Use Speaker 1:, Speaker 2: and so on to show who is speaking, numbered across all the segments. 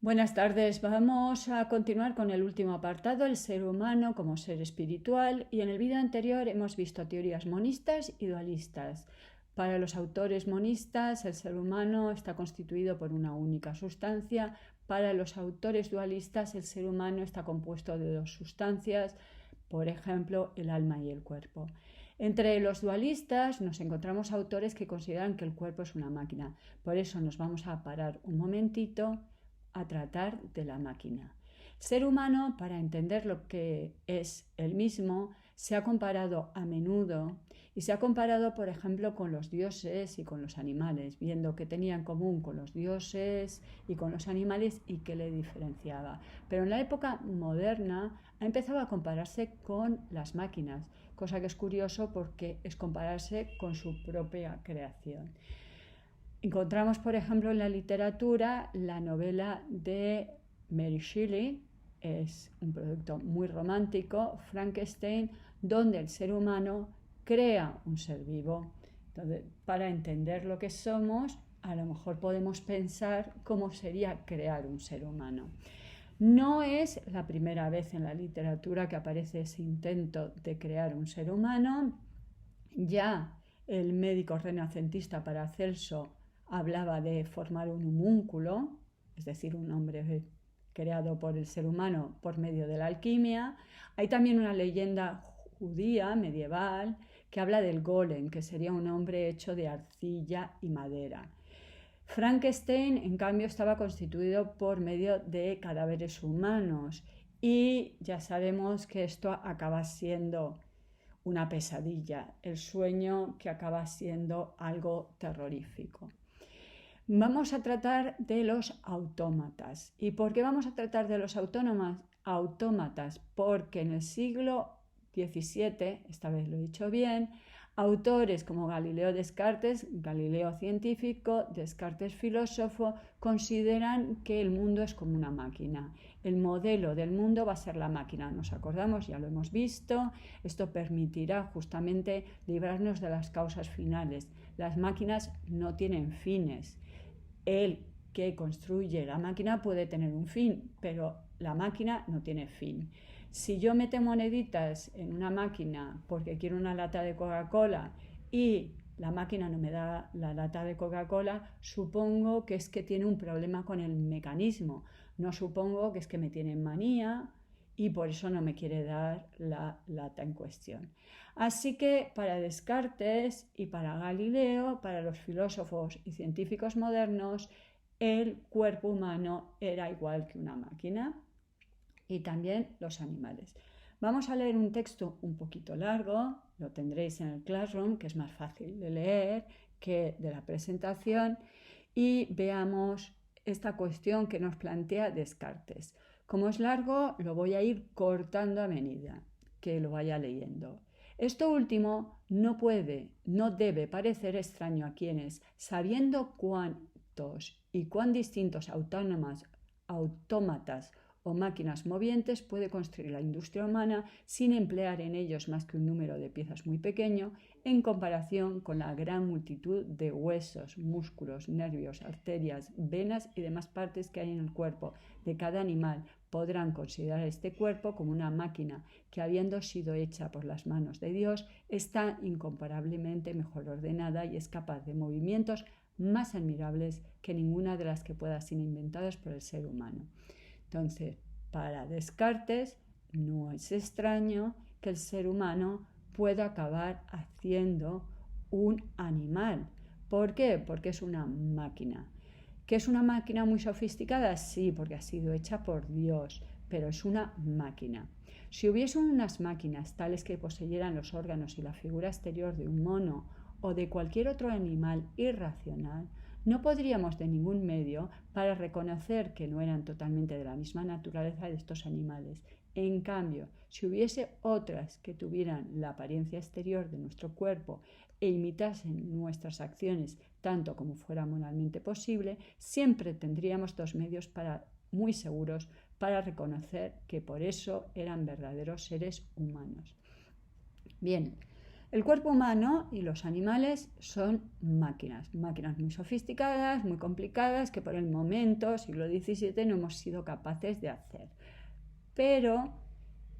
Speaker 1: Buenas tardes, vamos a continuar con el último apartado, el ser humano como ser espiritual, y en el vídeo anterior hemos visto teorías monistas y dualistas. Para los autores monistas, el ser humano está constituido por una única sustancia. Para los autores dualistas, el ser humano está compuesto de dos sustancias, por ejemplo, el alma y el cuerpo. Entre los dualistas nos encontramos autores que consideran que el cuerpo es una máquina. Por eso nos vamos a parar un momentito a tratar de la máquina. El ser humano, para entender lo que es el mismo, se ha comparado a menudo y se ha comparado, por ejemplo, con los dioses y con los animales, viendo qué tenía en común con los dioses y con los animales y qué le diferenciaba. Pero en la época moderna ha empezado a compararse con las máquinas, cosa que es curioso porque es compararse con su propia creación. Encontramos, por ejemplo, en la literatura la novela de Mary Shelley, es un producto muy romántico, Frankenstein, donde el ser humano crea un ser vivo. Entonces, para entender lo que somos, a lo mejor podemos pensar cómo sería crear un ser humano. No es la primera vez en la literatura que aparece ese intento de crear un ser humano. Ya el médico renacentista Paracelso hablaba de formar un homúnculo, es decir, un hombre creado por el ser humano por medio de la alquimia. Hay también una leyenda judía medieval que habla del golem, que sería un hombre hecho de arcilla y madera. Frankenstein, en cambio, estaba constituido por medio de cadáveres humanos y ya sabemos que esto acaba siendo una pesadilla, el sueño que acaba siendo algo terrorífico. Vamos a tratar de los autómatas. ¿Y por qué vamos a tratar de los autómatas? Porque en el siglo XVII, esta vez lo he dicho bien, autores como Galileo Descartes, Galileo científico, Descartes filósofo, consideran que el mundo es como una máquina. El modelo del mundo va a ser la máquina. Nos acordamos, ya lo hemos visto. Esto permitirá justamente librarnos de las causas finales. Las máquinas no tienen fines. El que construye la máquina puede tener un fin, pero la máquina no tiene fin. Si yo meto moneditas en una máquina porque quiero una lata de Coca-Cola y la máquina no me da la lata de Coca-Cola, supongo que es que tiene un problema con el mecanismo. No supongo que es que me tiene manía y por eso no me quiere dar la lata en cuestión. Así que para Descartes y para Galileo, para los filósofos y científicos modernos, el cuerpo humano era igual que una máquina y también los animales. Vamos a leer un texto un poquito largo, lo tendréis en el Classroom, que es más fácil de leer que de la presentación, y veamos esta cuestión que nos plantea Descartes. Como es largo, lo voy a ir cortando a medida que lo vaya leyendo. Esto último no debe parecer extraño a quienes, sabiendo cuántos y cuán distintos autómatas o máquinas movientes puede construir la industria humana sin emplear en ellos más que un número de piezas muy pequeño en comparación con la gran multitud de huesos, músculos, nervios, arterias, venas y demás partes que hay en el cuerpo de cada animal. Podrán considerar este cuerpo como una máquina que, habiendo sido hecha por las manos de Dios, está incomparablemente mejor ordenada y es capaz de movimientos más admirables que ninguna de las que puedan ser inventadas por el ser humano. Entonces, para Descartes, no es extraño que el ser humano pueda acabar haciendo un animal. ¿Por qué? Porque es una máquina. ¿Que es una máquina muy sofisticada? Sí, porque ha sido hecha por Dios, pero es una máquina. Si hubiese unas máquinas tales que poseyeran los órganos y la figura exterior de un mono o de cualquier otro animal irracional, no podríamos de ningún medio para reconocer que no eran totalmente de la misma naturaleza de estos animales. En cambio, si hubiese otras que tuvieran la apariencia exterior de nuestro cuerpo e imitasen nuestras acciones tanto como fuera moralmente posible, siempre tendríamos dos medios muy seguros para reconocer que por eso eran verdaderos seres humanos. Bien, El cuerpo humano y los animales son máquinas muy sofisticadas, muy complicadas, que por el momento, siglo XVII, no hemos sido capaces de hacer. Pero,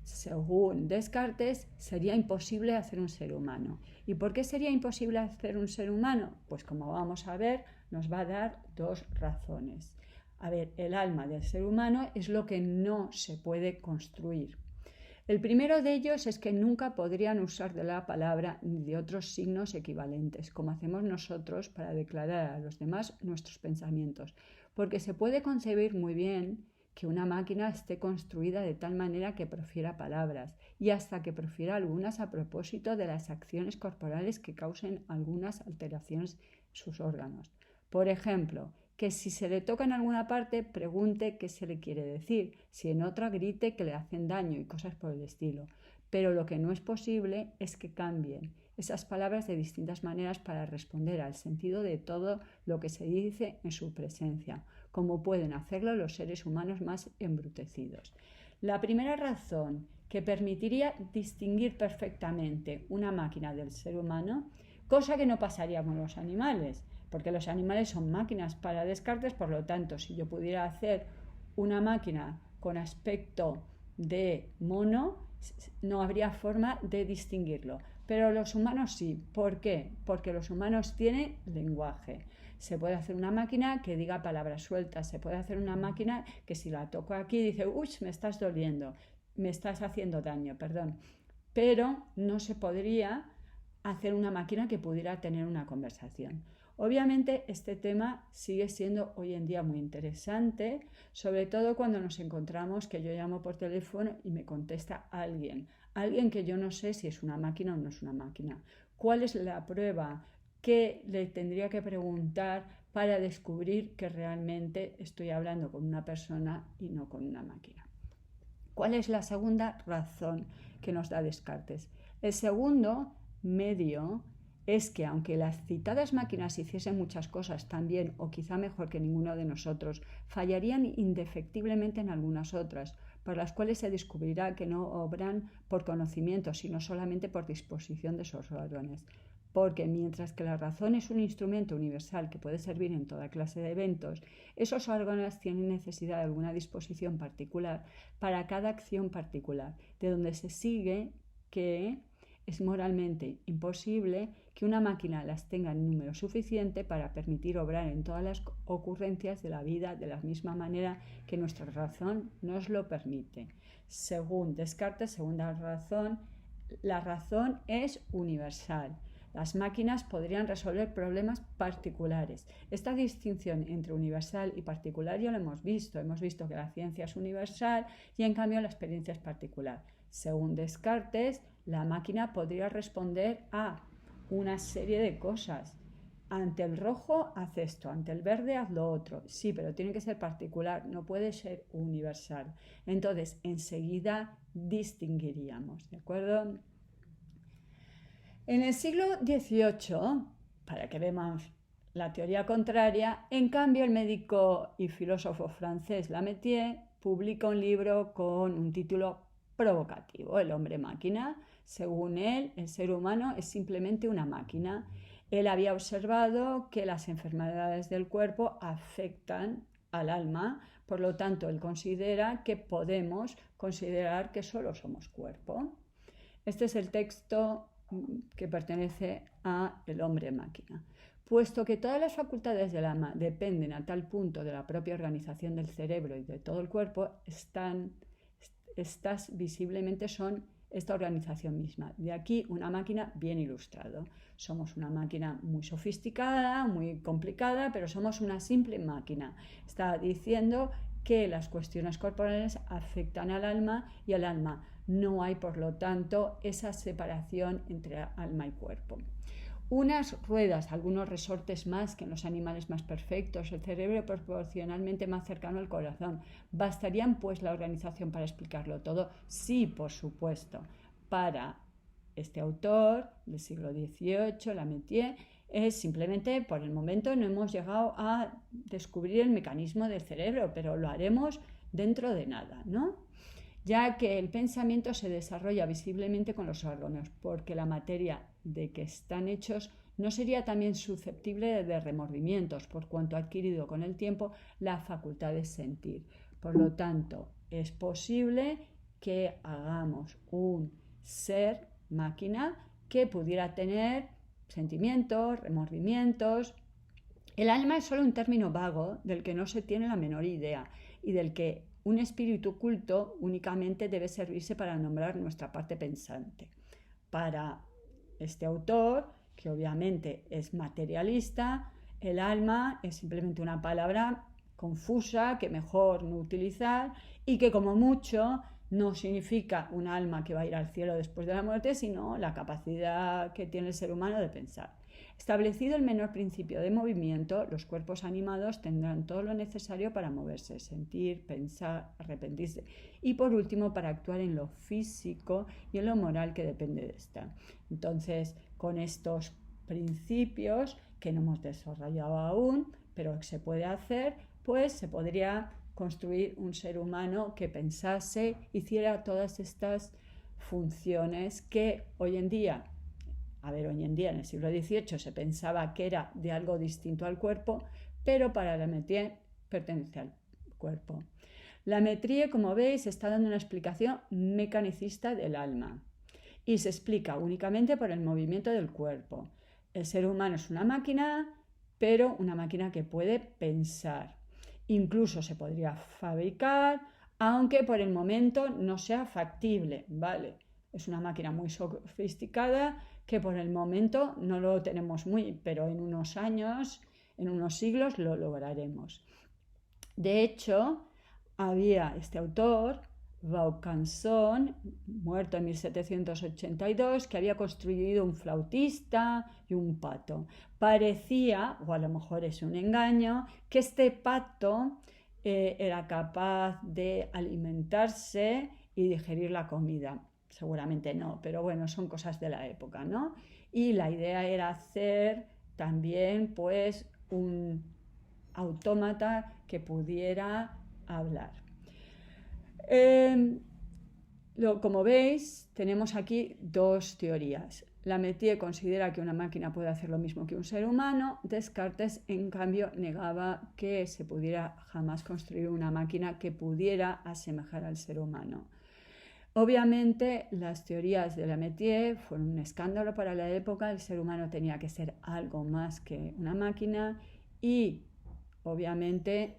Speaker 1: según Descartes, sería imposible hacer un ser humano. ¿Y por qué sería imposible hacer un ser humano? Pues como vamos a ver, nos va a dar dos razones. A ver, el alma del ser humano es lo que no se puede construir. El primero de ellos es que nunca podrían usar de la palabra ni de otros signos equivalentes, como hacemos nosotros para declarar a los demás nuestros pensamientos, porque se puede concebir muy bien que una máquina esté construida de tal manera que profiera palabras y hasta que profiera algunas a propósito de las acciones corporales que causen algunas alteraciones en sus órganos. Por ejemplo, que si se le toca en alguna parte, pregunte qué se le quiere decir, si en otra grite que le hacen daño y cosas por el estilo. Pero lo que no es posible es que cambien esas palabras de distintas maneras para responder al sentido de todo lo que se dice en su presencia, como pueden hacerlo los seres humanos más embrutecidos. La primera razón que permitiría distinguir perfectamente una máquina del ser humano, cosa que no pasaría con los animales, porque los animales son máquinas para Descartes, por lo tanto, si yo pudiera hacer una máquina con aspecto de mono, no habría forma de distinguirlo. Pero los humanos sí. ¿Por qué? Porque los humanos tienen lenguaje. Se puede hacer una máquina que diga palabras sueltas, se puede hacer una máquina que si la toco aquí dice, uy, me estás doliendo, me estás haciendo daño, perdón. Pero no se podría hacer una máquina que pudiera tener una conversación. Obviamente este tema sigue siendo hoy en día muy interesante, sobre todo cuando nos encontramos que yo llamo por teléfono y me contesta alguien que yo no sé si es una máquina o no es una máquina. ¿Cuál es la prueba que le tendría que preguntar para descubrir que realmente estoy hablando con una persona y no con una máquina? ¿Cuál es la segunda razón que nos da Descartes? El segundo medio es que aunque las citadas máquinas hiciesen muchas cosas tan bien o quizá mejor que ninguno de nosotros, fallarían indefectiblemente en algunas otras, por las cuales se descubrirá que no obran por conocimiento, sino solamente por disposición de sus órganos. Porque mientras que la razón es un instrumento universal que puede servir en toda clase de eventos, esos órganos tienen necesidad de alguna disposición particular para cada acción particular, de donde se sigue que es moralmente imposible que una máquina las tenga en número suficiente para permitir obrar en todas las ocurrencias de la vida de la misma manera que nuestra razón nos lo permite. Según Descartes, segunda razón, la razón es universal. Las máquinas podrían resolver problemas particulares. Esta distinción entre universal y particular ya lo hemos visto que la ciencia es universal y en cambio la experiencia es particular. Según Descartes, la máquina podría responder a una serie de cosas. Ante el rojo, haz esto, ante el verde, haz lo otro. Sí, pero tiene que ser particular, no puede ser universal. Entonces, enseguida distinguiríamos, ¿de acuerdo? En el siglo XVIII, para que veamos la teoría contraria, en cambio el médico y filósofo francés Lametti publica un libro con un título provocativo, El hombre máquina. Según él, el ser humano es simplemente una máquina. Él había observado que las enfermedades del cuerpo afectan al alma, por lo tanto él considera que podemos considerar que solo somos cuerpo. Este es el texto que pertenece a El hombre máquina. Puesto que todas las facultades del alma dependen a tal punto de la propia organización del cerebro y de todo el cuerpo, estas visiblemente son esta organización misma. De aquí una máquina bien ilustrado. Somos una máquina muy sofisticada, muy complicada, pero somos una simple máquina. Está diciendo que las cuestiones corporales afectan al alma y al alma no hay, por lo tanto, esa separación entre alma y cuerpo. Unas ruedas, algunos resortes más que en los animales más perfectos, el cerebro proporcionalmente más cercano al corazón. ¿Bastarían pues la organización para explicarlo todo? Sí, por supuesto. Para este autor del siglo XVIII, Lametti, es simplemente por el momento no hemos llegado a descubrir el mecanismo del cerebro, pero lo haremos dentro de nada, ¿no? Ya que el pensamiento se desarrolla visiblemente con los órganos, porque la materia de que están hechos, no sería también susceptible de remordimientos, por cuanto ha adquirido con el tiempo la facultad de sentir. Por lo tanto, es posible que hagamos un ser máquina que pudiera tener sentimientos, remordimientos. El alma es solo un término vago del que no se tiene la menor idea y del que un espíritu oculto únicamente debe servirse para nombrar nuestra parte pensante. Para este autor, que obviamente es materialista, el alma es simplemente una palabra confusa que mejor no utilizar y que como mucho no significa un alma que va a ir al cielo después de la muerte, sino la capacidad que tiene el ser humano de pensar. Establecido el menor principio de movimiento, los cuerpos animados tendrán todo lo necesario para moverse, sentir, pensar, arrepentirse y por último para actuar en lo físico y en lo moral que depende de esta. Entonces, con estos principios que no hemos desarrollado aún, pero que se puede hacer, pues se podría construir un ser humano que pensase, hiciera todas estas funciones que hoy en día en el siglo XVIII se pensaba que era de algo distinto al cuerpo, pero para la Métier pertenece al cuerpo. La Métier, como veis, está dando una explicación mecanicista del alma y se explica únicamente por el movimiento del cuerpo. El ser humano es una máquina, pero una máquina que puede pensar. Incluso se podría fabricar, aunque por el momento no sea factible, ¿vale? Es una máquina muy sofisticada que por el momento no lo tenemos pero en unos años, en unos siglos lo lograremos. De hecho, había este autor, Vaucanson, muerto en 1782, que había construido un flautista y un pato. Parecía, o a lo mejor es un engaño, que este pato era capaz de alimentarse y digerir la comida. Seguramente no, pero bueno, son cosas de la época, ¿no? Y la idea era hacer también pues un autómata que pudiera hablar. Como veis, tenemos aquí dos teorías. La Métier considera que una máquina puede hacer lo mismo que un ser humano. Descartes, en cambio, negaba que se pudiera jamás construir una máquina que pudiera asemejar al ser humano. Obviamente, las teorías de la Métier fueron un escándalo para la época. El ser humano tenía que ser algo más que una máquina y, obviamente,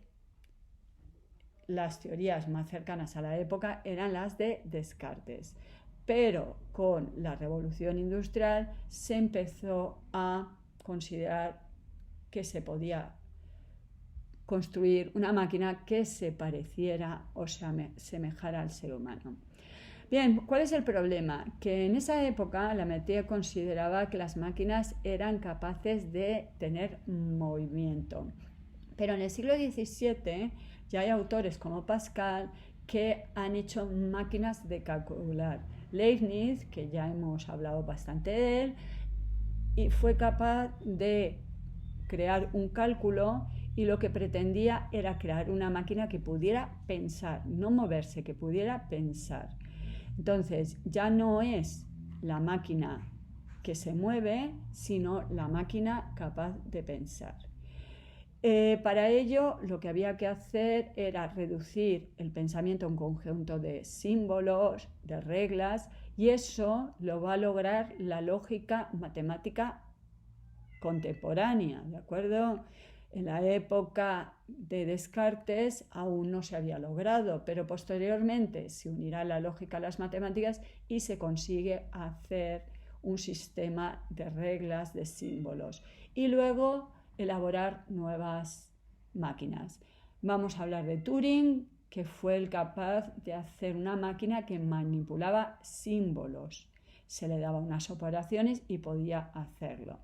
Speaker 1: las teorías más cercanas a la época eran las de Descartes. Pero con la revolución industrial se empezó a considerar que se podía construir una máquina que se pareciera o se semejara al ser humano. Bien, ¿cuál es el problema? Que en esa época la Métier consideraba que las máquinas eran capaces de tener movimiento. Pero en el siglo XVII ya hay autores como Pascal que han hecho máquinas de calcular. Leibniz, que ya hemos hablado bastante de él, y fue capaz de crear un cálculo y lo que pretendía era crear una máquina que pudiera pensar, no moverse, que pudiera pensar. Entonces ya no es la máquina que se mueve, sino la máquina capaz de pensar. Para ello lo que había que hacer era reducir el pensamiento a un conjunto de símbolos, de reglas, y eso lo va a lograr la lógica matemática contemporánea, ¿de acuerdo? En la época de Descartes aún no se había logrado, pero posteriormente se unirá la lógica a las matemáticas y se consigue hacer un sistema de reglas, de símbolos. Y luego elaborar nuevas máquinas. Vamos a hablar de Turing, que fue el capaz de hacer una máquina que manipulaba símbolos. Se le daba unas operaciones y podía hacerlo.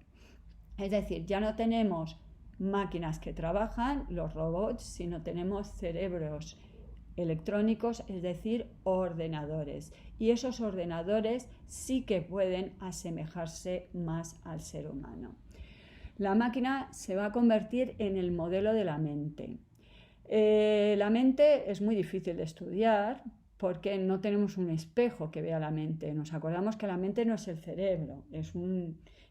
Speaker 1: Es decir, ya no tenemos máquinas que trabajan, los robots, sino tenemos cerebros electrónicos, es decir, ordenadores. Y esos ordenadores sí que pueden asemejarse más al ser humano. La máquina se va a convertir en el modelo de la mente. La mente es muy difícil de estudiar porque no tenemos un espejo que vea la mente. Nos acordamos que la mente no es el cerebro,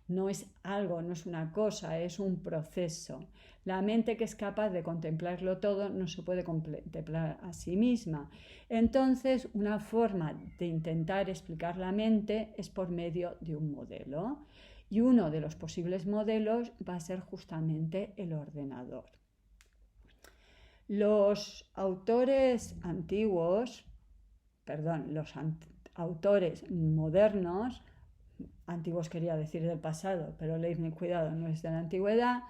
Speaker 1: no es algo, no es una cosa, es un proceso. La mente que es capaz de contemplarlo todo no se puede contemplar a sí misma. Entonces, una forma de intentar explicar la mente es por medio de un modelo. Y uno de los posibles modelos va a ser justamente el ordenador. Los autores antiguos, autores modernos, antiguos quería decir del pasado, pero Leibniz, cuidado, no es de la antigüedad,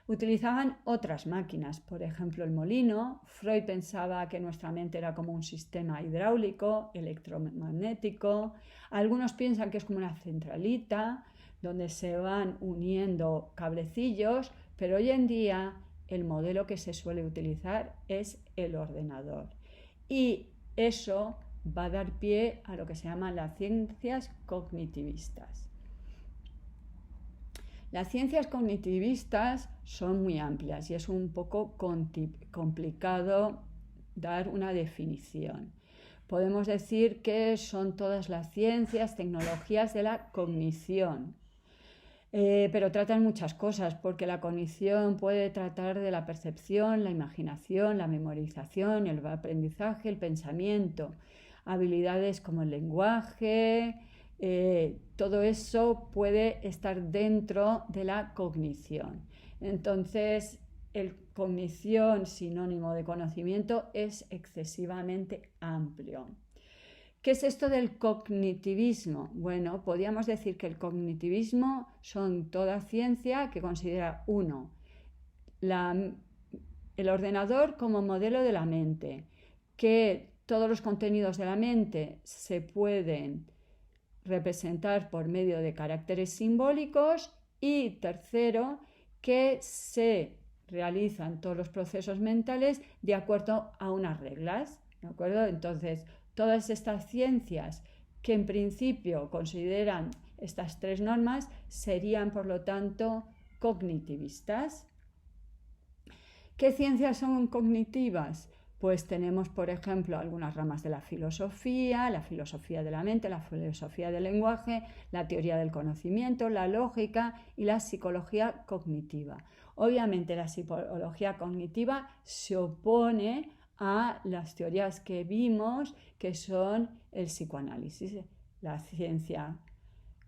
Speaker 1: utilizaban otras máquinas, por ejemplo el molino. Freud pensaba que nuestra mente era como un sistema hidráulico, electromagnético. Algunos piensan que es como una centralita donde se van uniendo cablecillos, pero hoy en día el modelo que se suele utilizar es el ordenador. Y eso va a dar pie a lo que se llaman las ciencias cognitivistas. Las ciencias cognitivistas son muy amplias y es un poco complicado dar una definición. Podemos decir que son todas las ciencias, tecnologías de la cognición. Pero tratan muchas cosas, porque la cognición puede tratar de la percepción, la imaginación, la memorización, el aprendizaje, el pensamiento, habilidades como el lenguaje, todo eso puede estar dentro de la cognición. Entonces, cognición, sinónimo de conocimiento, es excesivamente amplio. ¿Qué es esto del cognitivismo? Bueno, podríamos decir que el cognitivismo son toda ciencia que considera el ordenador como modelo de la mente, que todos los contenidos de la mente se pueden representar por medio de caracteres simbólicos, y tercero, que se realizan todos los procesos mentales de acuerdo a unas reglas, ¿de acuerdo? Entonces, todas estas ciencias que en principio consideran estas tres normas serían, por lo tanto, cognitivistas. ¿Qué ciencias son cognitivas? Pues tenemos, por ejemplo, algunas ramas de la filosofía de la mente, la filosofía del lenguaje, la teoría del conocimiento, la lógica y la psicología cognitiva. Obviamente la psicología cognitiva se opone a las teorías que vimos, que son el psicoanálisis. La ciencia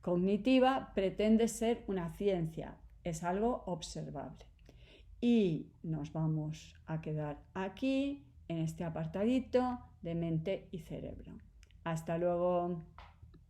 Speaker 1: cognitiva pretende ser una ciencia, es algo observable. Y nos vamos a quedar aquí, en este apartadito de mente y cerebro. Hasta luego.